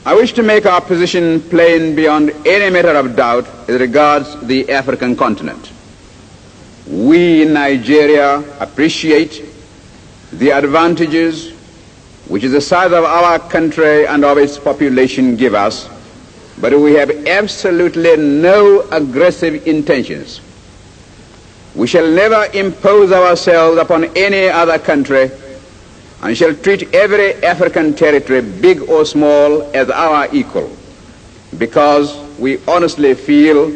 I wish to make our position plain beyond any matter of doubt as regards the African continent. We in Nigeria appreciate the advantages which the size of our country and of its population give us, but we have absolutely no aggressive intentions. We shall never impose ourselves upon any other country and shall treat every African territory, big or small, as our equal, because we honestly feel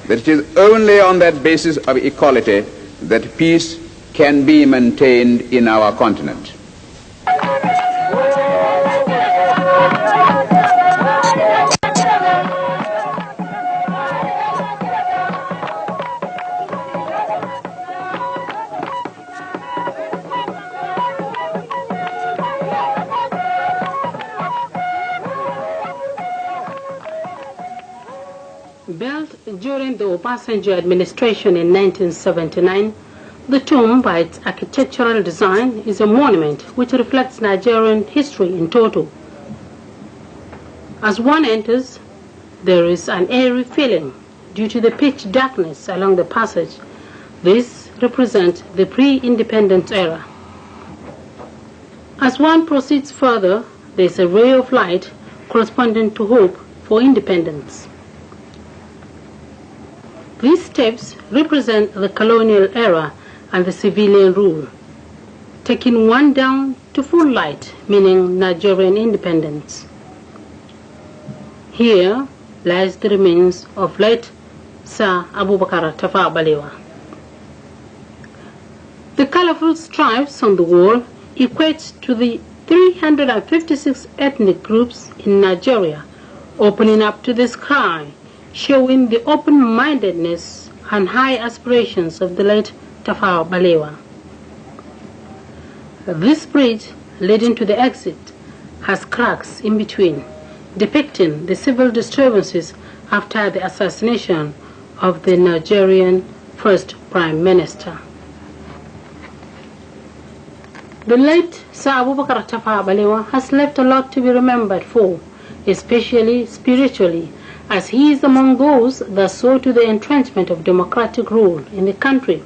that it is only on that basis of equality that peace can be maintained in our continent. Built during the Obasanjo administration in 1979, the tomb, by its architectural design, is a monument which reflects Nigerian history in total. As one enters, there is an eerie feeling due to the pitch darkness along the passage. This represents the pre-independence era. As one proceeds further, there is a ray of light corresponding to hope for independence. These steps represent the colonial era and the civilian rule, taking one down to full light, meaning Nigerian independence. Here lies the remains of late Sir Abubakar Tafawa Balewa. The colorful stripes on the wall equate to the 356 ethnic groups in Nigeria, opening up to the sky, showing the open-mindedness and high aspirations of the late Tafawa Balewa. This bridge leading to the exit has cracks in between, depicting the civil disturbances after the assassination of the Nigerian first Prime Minister. The late Sir Abubakar Tafawa Balewa has left a lot to be remembered for, especially spiritually, as he is among those that saw to the entrenchment of democratic rule in the country.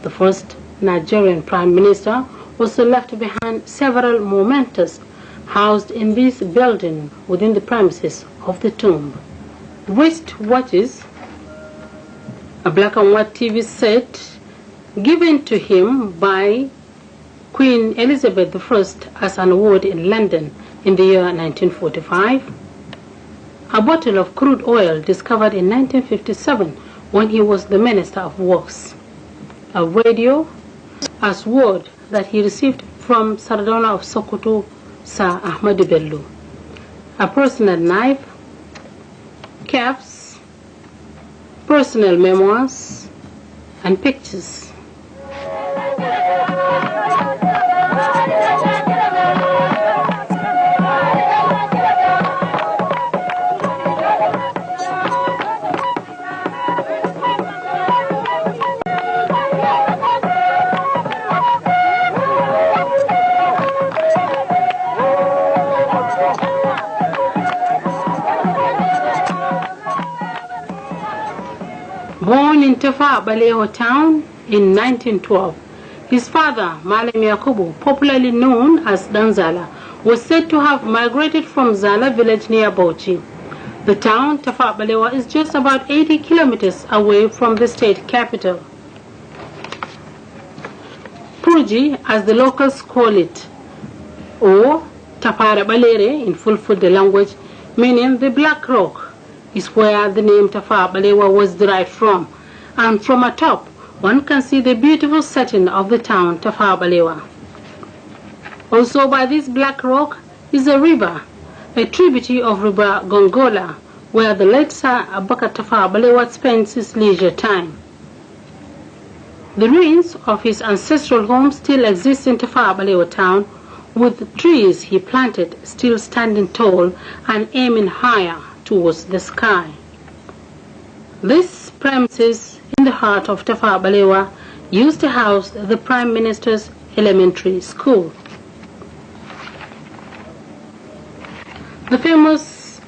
The first Nigerian Prime Minister also left behind several mementos housed in this building within the premises of the tomb. Wristwatches, a black and white TV set given to him by Queen Elizabeth I as an award in London in the year 1945, a bottle of crude oil discovered in 1957 when he was the Minister of Works, a radio, a sword that he received from Sardauna of Sokoto, Sir Ahmadu Bello, a personal knife, caps, personal memoirs, and pictures. Born in Tafawa Balewa town in 1912, his father, Malam Yakubu, popularly known as Danzala, was said to have migrated from Zala village near Bauchi. The town, Tafawa Balewa, is just about 80 kilometers away from the state capital. Purji, as the locals call it, or Tapara Balere in Fulfulde language, meaning the Black Rock, is where the name Tafawa Balewa was derived from, and from atop one can see the beautiful setting of the town Tafawa Balewa. Also by this Black Rock is a river, a tributary of River Gongola, where the late Sir Abubakar Tafawa Balewa spends his leisure time. The ruins of his ancestral home still exist in Tafawa Balewa town, with trees he planted still standing tall and aiming higher towards the sky. This premises in the heart of Tafawa Balewa used to house the Prime Minister's elementary school. The famous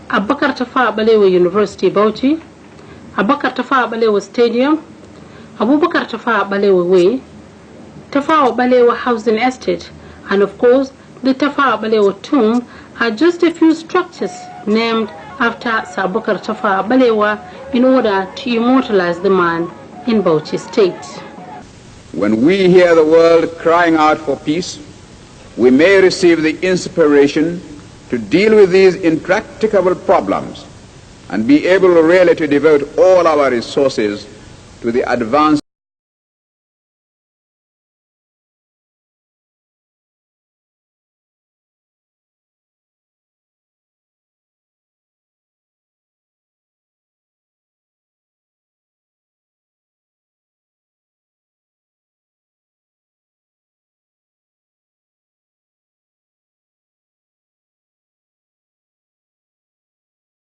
Abubakar Tafawa Balewa University, Bauchi, Abubakar Tafawa Balewa Stadium, Abubakar Tafawa Balewa Way, Tafawa Balewa Housing Estate, and of course the Tafawa Balewa Tomb are just a few structures named after Sir Abubakar Tafawa Balewa in order to immortalize the man in Bauchi State. When we hear the world crying out for peace, we may receive the inspiration to deal with these intractable problems and be able really to devote all our resources to the advancement